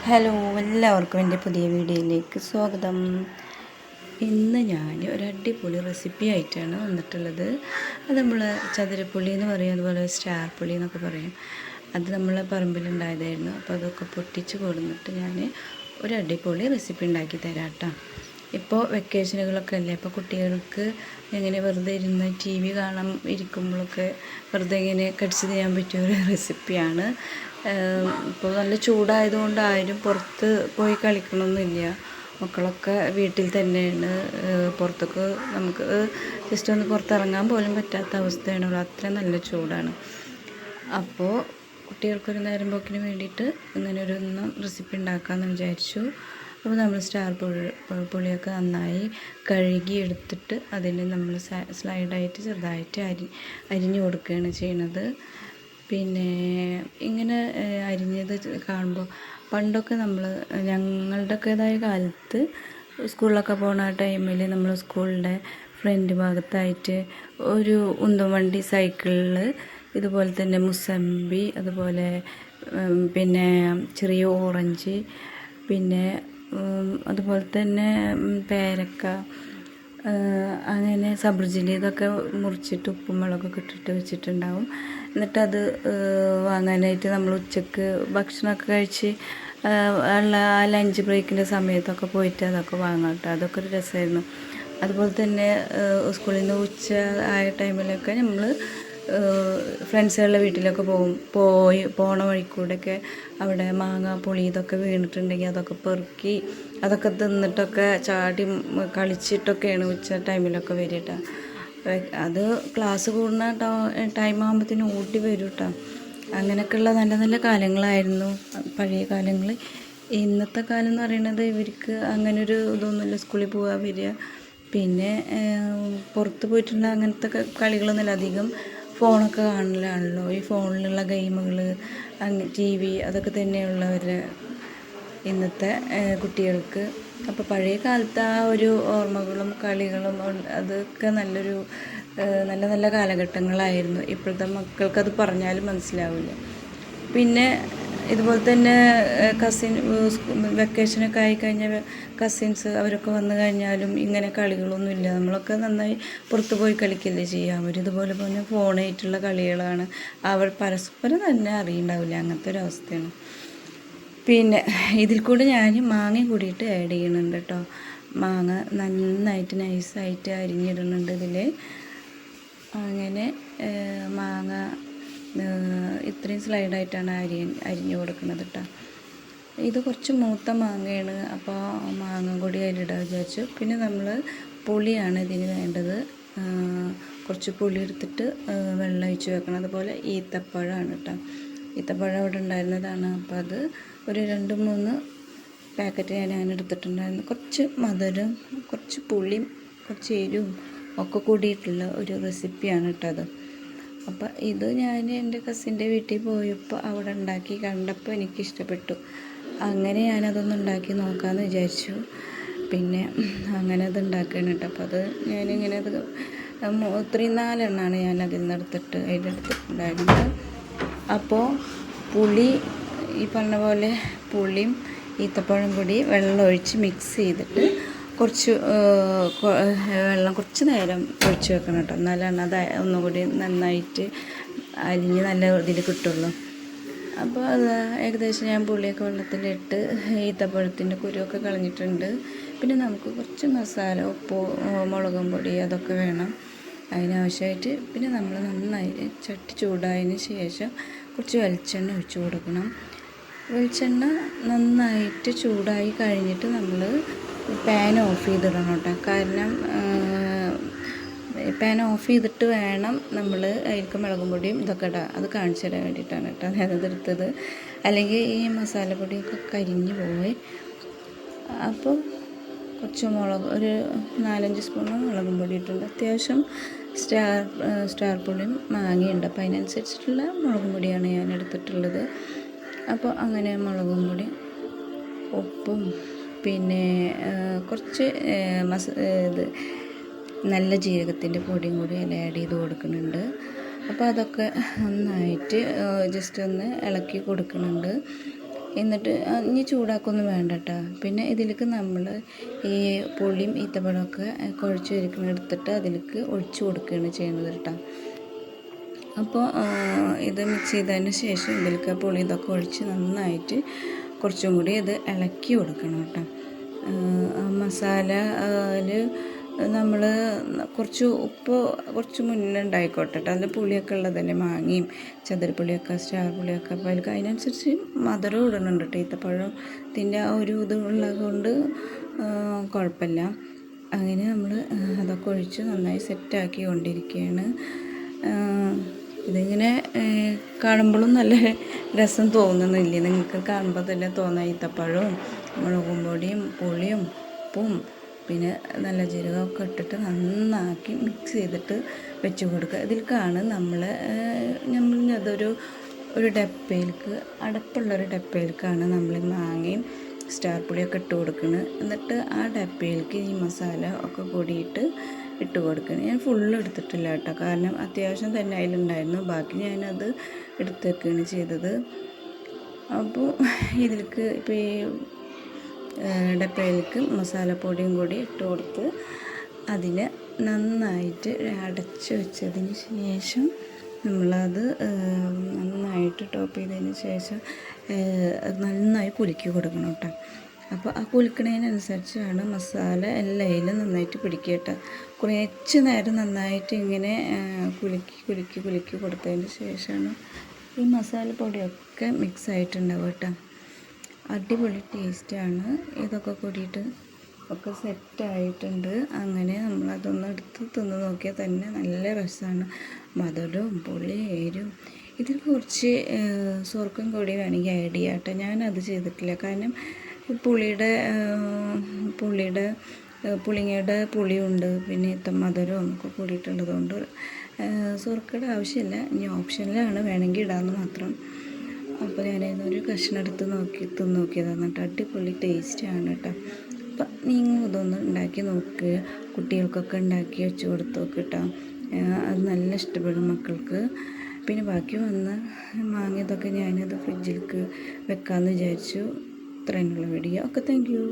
Hello, എല്ലാവർക്കും എൻ്റെ പുതിയ വീഡിയോയിലേക്ക് സ്വാഗതം. ഇന്ന് ഞാൻ ഒരു അടിപൊളി റെസിപ്പി ആയിട്ടാണ് വന്നിട്ടുള്ളത്. അത് നമ്മൾ ചതുരപ്പുളി എന്ന് പറയും, അതുപോലെ സ്റ്റാർ പുളി എന്നൊക്കെ പറയും. അത് നമ്മളെ പറമ്പിലുണ്ടായതായിരുന്നു. അപ്പോൾ അതൊക്കെ പൊട്ടിച്ച് കൊടുത്തിട്ട് ഞാൻ ഒരു അടിപൊളി റെസിപ്പി ഉണ്ടാക്കി തരാം കേട്ടോ. ഇപ്പോൾ വെക്കേഷനുകളൊക്കെ അല്ലേ, അപ്പോൾ കുട്ടികൾക്ക് എങ്ങനെ വെറുതെ ഇരുന്ന് ടി വി കാണാൻ ഇരിക്കുമ്പോഴൊക്കെ വെറുതെ ഇങ്ങനെ കടിച്ച് ചെയ്യാൻ പറ്റിയ ഒരു റെസിപ്പിയാണ്. ഇപ്പോൾ നല്ല ചൂടായതുകൊണ്ട് ആരും പുറത്ത് പോയി കളിക്കണമെന്നില്ല. മക്കളൊക്കെ വീട്ടിൽ തന്നെയാണ്. പുറത്തൊക്കെ നമുക്ക് ജസ്റ്റ് ഒന്ന് പുറത്തിറങ്ങാൻ പോലും പറ്റാത്ത അവസ്ഥയാണ്. അത്രയും നല്ല ചൂടാണ്. അപ്പോൾ കുട്ടികൾക്കൊരു നേരം പോക്കിന് വേണ്ടിയിട്ട് ഇങ്ങനെ ഒരു റെസിപ്പി ഉണ്ടാക്കാമെന്ന് വിചാരിച്ചു. അപ്പോൾ നമ്മൾ സ്റ്റാർ പുളിയൊക്കെ നന്നായി കഴുകി എടുത്തിട്ട് അതിന് നമ്മൾ സ്ലൈഡായിട്ട് ചെറുതായിട്ട് അരിഞ്ഞു കൊടുക്കുകയാണ് ചെയ്യുന്നത്. പിന്നെ ഇങ്ങനെ അരിഞ്ഞത് കാണുമ്പോൾ പണ്ടൊക്കെ ഞങ്ങളുടെയൊക്കെതായ കാലത്ത് സ്കൂളിലൊക്കെ പോകുന്ന ടൈമിൽ നമ്മൾ സ്കൂളിൻ്റെ ഫ്രണ്ട് ഭാഗത്തായിട്ട് ഒരു ഉന്തുവണ്ടി സൈക്കിളിൽ ഇതുപോലെ തന്നെ മുസമ്പി, അതുപോലെ പിന്നെ ചെറിയ ഓറഞ്ച്, പിന്നെ അതുപോലെ തന്നെ പേരക്ക, അങ്ങനെ സബ്രജിലി ഇതൊക്കെ മുറിച്ചിട്ട് ഉപ്പും മുളകൊക്കെ ഇട്ടിട്ട് വെച്ചിട്ടുണ്ടാവും. എന്നിട്ടത് വാങ്ങാനായിട്ട് നമ്മൾ ഉച്ചക്ക് ഭക്ഷണമൊക്കെ കഴിച്ച് ഉള്ള ലഞ്ച് ബ്രേക്കിൻ്റെ സമയത്തൊക്കെ പോയിട്ട് അതൊക്കെ വാങ്ങാം കേട്ടോ. അതൊക്കെ ഒരു രസമായിരുന്നു. അതുപോലെ തന്നെ സ്കൂളിൽ നിന്ന് ഉച്ച ആയ ടൈമിലൊക്കെ നമ്മൾ ഫ്രണ്ട്സുകളുടെ വീട്ടിലൊക്കെ പോണ വഴിക്കൂടെയൊക്കെ അവിടെ മാങ്ങ പുളി ഇതൊക്കെ വീണിട്ടുണ്ടെങ്കിൽ അതൊക്കെ പെറുക്കി അതൊക്കെ തിന്നിട്ടൊക്കെ ചാടി കളിച്ചിട്ടൊക്കെയാണ് ഉച്ച ടൈമിലൊക്കെ വരിക കേട്ടോ. അത് ക്ലാസ് കൂടുന്ന ടൈം ആകുമ്പോഴത്തേനും ഓടി വരും കേട്ടോ. അങ്ങനെയൊക്കെയുള്ള നല്ല നല്ല കാലങ്ങളായിരുന്നു പഴയ കാലങ്ങൾ. ഇന്നത്തെ കാലം എന്ന് പറയുന്നത് ഇവർക്ക് അങ്ങനൊരു ഇതൊന്നുമില്ല. സ്കൂളിൽ പോകാൻ വരിക, പിന്നെ പുറത്ത് പോയിട്ടുള്ള അങ്ങനത്തെ കളികളൊന്നുമില്ല. അധികം ഫോണൊക്കെ കാണലാണല്ലോ. ഈ ഫോണിലുള്ള ഗെയിമുകൾ, ടി വി അതൊക്കെ തന്നെയുള്ളവരുടെ ഇന്നത്തെ കുട്ടികൾക്ക്. അപ്പോൾ പഴയ കാലത്ത് ആ ഒരു ഓർമ്മകളും കളികളും അതൊക്കെ നല്ല നല്ല കാലഘട്ടങ്ങളായിരുന്നു. ഇപ്പോഴത്തെ മക്കൾക്കത് പറഞ്ഞാലും മനസ്സിലാവില്ല. പിന്നെ ഇതുപോലെ തന്നെ വെക്കേഷനൊക്കെ ആയിക്കഴിഞ്ഞാൽ കസിൻസ് അവരൊക്കെ വന്നു കഴിഞ്ഞാലും ഇങ്ങനെ കളികളൊന്നുമില്ല. നമ്മളൊക്കെ നന്നായി പുറത്ത് പോയി കളിക്കുകയല്ലേ ചെയ്യുക. അവരിതുപോലെ തന്നെ ഫോണായിട്ടുള്ള കളികളാണ്. അവർ പരസ്പരം തന്നെ അറിയുന്നുണ്ടാവില്ല. അങ്ങനത്തെ ഒരു അവസ്ഥയാണ്. പിന്നെ ഇതിൽ കൂടെ ഞാൻ മാങ്ങ കൂടിയിട്ട് ആഡ് ചെയ്യുന്നുണ്ട് കേട്ടോ. മാങ്ങ നന്നായിട്ട് നൈസായിട്ട് അരിഞ്ഞിടുന്നുണ്ട് ഇതിൽ. അങ്ങനെ മാങ്ങ ഇത്രയും സ്ലൈഡായിട്ടാണ് അരിഞ്ഞു കൊടുക്കുന്നത് കേട്ടോ. ഇത് കുറച്ച് മൂത്ത മാങ്ങയാണ്, അപ്പോൾ മാങ്ങ കൂടി അതിലിടാൻ വിചാരിച്ചു. പിന്നെ നമ്മൾ പുളിയാണ് ഇതിന് വേണ്ടത്. കുറച്ച് പുളി എടുത്തിട്ട് വെള്ളം ഒഴിച്ച് വെക്കണം. അതുപോലെ ഈത്തപ്പഴമാണ് കേട്ടോ. ഈത്തപ്പഴം അവിടെ ഉണ്ടായിരുന്നതാണ്. അപ്പോൾ അത് ഒരു 2-3 പാക്കറ്റ് ഞാൻ എടുത്തിട്ടുണ്ടായിരുന്നു. കുറച്ച് മധുരം, കുറച്ച് പുളിയും കുറച്ച് എരിവും ഒക്കെ കൂടിയിട്ടുള്ള ഒരു റെസിപ്പിയാണ് കേട്ടോ അത്. അപ്പോൾ ഇത് ഞാൻ എൻ്റെ കസിൻ്റെ വീട്ടിൽ പോയപ്പോൾ അവിടെ ഉണ്ടാക്കി കണ്ടപ്പോൾ എനിക്കിഷ്ടപ്പെട്ടു. അങ്ങനെ ഞാനതൊന്ന് ഉണ്ടാക്കി നോക്കാമെന്ന് വിചാരിച്ചു. പിന്നെ അങ്ങനെ അത് ഉണ്ടാക്കുകയാണ് കേട്ടോ. അപ്പോൾ അത് ഞാനിങ്ങനെ അത് 3-4 എണ്ണമാണ് ഞാൻ അതിൽ നിന്ന് അതിലെടുത്തിട്ടുണ്ടായിരുന്നത്. അപ്പോൾ പുളി ഈ പറഞ്ഞ പോലെ പുളിയും ഈത്തപ്പഴം കൂടി വെള്ളം ഒഴിച്ച് മിക്സ് ചെയ്തിട്ട് കുറച്ച് വെള്ളം കുറച്ച് നേരം ഒഴിച്ച് വെക്കണം കേട്ടോ. എന്നാലാണ് അത് ഒന്നുകൂടി നന്നായിട്ട് അരിഞ്ഞ് നല്ല ഇതിൽ കിട്ടുള്ളൂ. അപ്പോൾ അത് ഏകദേശം ഞാൻ പുളിയൊക്കെ വെള്ളത്തിലിട്ട് ഈത്തപ്പഴത്തിൻ്റെ കുരുവൊക്കെ കളഞ്ഞിട്ടുണ്ട്. പിന്നെ നമുക്ക് കുറച്ച് മസാല, ഉപ്പ്, മുളകും പൊടി അതൊക്കെ വേണം അതിനാവശ്യമായിട്ട്. പിന്നെ നമ്മൾ നന്നായി ചട്ടി ചൂടായതിന് ശേഷം കുറച്ച് വെളിച്ചെണ്ണ ഒഴിച്ച് കൊടുക്കണം. വെളിച്ചെണ്ണ നന്നായിട്ട് ചൂടായി കഴിഞ്ഞിട്ട് നമ്മൾ പാൻ ഓഫ് ചെയ്തിടണം കേട്ടോ. കാരണം പാൻ ഓഫ് ചെയ്തിട്ട് വേണം നമ്മൾ അതിലേക്ക് മുളകും പൊടിയും ഇതൊക്കെ ഇടാം. അത് കാണിച്ചു തരാൻ വേണ്ടിയിട്ടാണ് കേട്ടോ ഞാനത് എടുത്തത്. അല്ലെങ്കിൽ ഈ മസാലപ്പൊടിയൊക്കെ കരിഞ്ഞു പോയി. അപ്പോൾ കുറച്ച് ഒരു 4-5 സ്പൂൺ മുളകും പൊടി ഇട്ടുണ്ട്. അത്യാവശ്യം സ്റ്റാർ പുളിയും മാങ്ങയുണ്ട്. അപ്പോൾ അതിനനുസരിച്ചിട്ടുള്ള മുളകും പൊടിയാണ് ഞാൻ എടുത്തിട്ടുള്ളത്. അപ്പോൾ അങ്ങനെ മുളകും പൊടി, ഉപ്പും, പിന്നെ കുറച്ച് നല്ല ജീരകത്തിൻ്റെ പൊടിയും കൂടി അതിൽ ആഡ് ചെയ്ത് കൊടുക്കുന്നുണ്ട്. അപ്പോൾ അതൊക്കെ നന്നായിട്ട് ജസ്റ്റ് ഒന്ന് ഇളക്കി കൊടുക്കുന്നുണ്ട്. എന്നിട്ട് ഇനി ചൂടാക്കൊന്നും വേണ്ട കേട്ടോ. പിന്നെ ഇതിലേക്ക് നമ്മൾ ഈ പുളിയും ഈത്തപ്പഴമൊക്കെ കുഴച്ച് എടുത്തിട്ട് അതിലേക്ക് ഒഴിച്ച് കൊടുക്കുകയാണ് ചെയ്യുന്നത് കേട്ടോ. അപ്പോൾ ഇത് മിക്സ് ചെയ്തതിന് ശേഷം ഇതിലേക്ക് പുളി ഇതൊക്കെ ഒഴിച്ച് നന്നായിട്ട് കുറച്ചും കൂടി ഇത് ഇളക്കി കൊടുക്കണം കേട്ടോ. മസാലയിൽ നമ്മൾ കുറച്ച് ഉപ്പ് കുറച്ച് മുന്നേ ഉണ്ടായിക്കോട്ടെ കേട്ടോ. അതിൽ പുളിയൊക്കെ ഉള്ളത് തന്നെ, മാങ്ങയും ചതുരപ്പുളിയൊക്കെ സ്റ്റാർ പുളിയൊക്കെ. അപ്പോൾ അതിനനുസരിച്ച് മധുരം ഇടുന്നുണ്ട് കേട്ടോ. ഈത്തപ്പഴത്തിൻ്റെ ആ ഒരു ഇത് ഉള്ളത് കൊണ്ട് കുഴപ്പമില്ല. അങ്ങനെ നമ്മൾ അതൊക്കെ ഒഴിച്ച് നന്നായി സെറ്റാക്കി കൊണ്ടിരിക്കുകയാണ്. ഇതിങ്ങനെ കാണുമ്പോഴും നല്ല രസം തോന്നുന്നില്ലേ നിങ്ങൾക്ക്? കാണുമ്പോൾ തന്നെ തോന്നാം. ഈത്തപ്പഴവും മുളകും പൊടിയും പുളിയും ഉപ്പും പിന്നെ നല്ല ജീരകമൊക്കെ ഇട്ടിട്ട് നന്നാക്കി മിക്സ് ചെയ്തിട്ട് വെച്ച് കൊടുക്കുക. ഇതിലേക്കാണ് നമ്മൾ അതൊരു ഡപ്പയിലേക്ക്, അടപ്പുള്ളൊരു ഡപ്പയിലേക്കാണ് നമ്മൾ മാങ്ങയും സ്റ്റാർ പുളിയൊക്കെ ഇട്ട് കൊടുക്കുന്നത്. എന്നിട്ട് ആ ഡപ്പയിലേക്ക് ഈ മസാല ഒക്കെ കൂടിയിട്ട് ഇട്ട് കൊടുക്കണം. ഞാൻ ഫുള്ള് എടുത്തിട്ടില്ല കേട്ടോ, കാരണം അത്യാവശ്യം തന്നെ അതിലുണ്ടായിരുന്നു. ബാക്കി ഞാനത് എടുത്തേക്കാണ് ചെയ്തത്. അപ്പോൾ ഇതിലേക്ക് ഇപ്പോൾ ഈ ഡപ്പയിലേക്ക് മസാലപ്പൊടിയും കൂടി ഇട്ട് കൊടുത്ത് അതിനെ നന്നായിട്ട് അടച്ച് വെച്ചതിന് ശേഷം നമ്മളത് നന്നായിട്ട് ടോപ്പ് ചെയ്തതിന് ശേഷം നന്നായി കുലുക്കി കൊടുക്കണം കേട്ടോ. അപ്പോൾ ആ കുലുക്കണതിനനുസരിച്ചാണ് മസാല എല്ലായിലും നന്നായിട്ട് പിടിക്കുക കേട്ടോ. കുറച്ച് നേരം നന്നായിട്ട് ഇങ്ങനെ കുലുക്കി കൊടുത്തതിന് ശേഷമാണ് ഈ മസാലപ്പൊടിയൊക്കെ മിക്സ് ആയിട്ടുണ്ടാവും കേട്ടോ. അടിപൊളി ടേസ്റ്റാണ്. ഇതൊക്കെ കൂടിയിട്ട് ഒക്കെ സെറ്റായിട്ടുണ്ട്. അങ്ങനെ നമ്മളതൊന്ന് എടുത്ത് തിന്ന് നോക്കിയാൽ തന്നെ നല്ല രസമാണ്. മധുരവും പുളി എരിവും. ഇതിൽ കുറച്ച് സ്വർക്കം കൂടി വേണമെങ്കിൽ ആഡ് ചെയ്യാം കേട്ടോ. ഞാനത് ചെയ്തിട്ടില്ല, കാരണം പുളിങ്ങയുടെ പുളിയുണ്ട്, പിന്നെ മധുരവും ഒക്കെ കൂടിയിട്ടുള്ളത് കൊണ്ട് സ്വർക്കയുടെ ആവശ്യമില്ല. ഇനി ഓപ്ഷനിലാണ്, വേണമെങ്കിൽ ഇടാമെന്ന് മാത്രം. അപ്പോൾ ഞാനൊരു കഷ്ണം എടുത്ത് തിന്ന് നോക്കിയതാണ് കേട്ടോ. അടിപൊളി ടേസ്റ്റാണ് കേട്ടോ. അപ്പം നിങ്ങൾ ഇതൊന്ന് ഉണ്ടാക്കി നോക്കുക. കുട്ടികൾക്കൊക്കെ ഉണ്ടാക്കി വെച്ച് കൊടുത്ത് നോക്ക് കേട്ടോ. അത് നല്ല ഇഷ്ടപ്പെടും മക്കൾക്ക്. പിന്നെ ബാക്കി വന്ന് മാങ്ങിയതൊക്കെ ഞാനത് ഫ്രിഡ്ജിലേക്ക് വെക്കാമെന്ന് വിചാരിച്ചു. ഇത്രയുള്ള വീഡിയോ. Okay, thank you.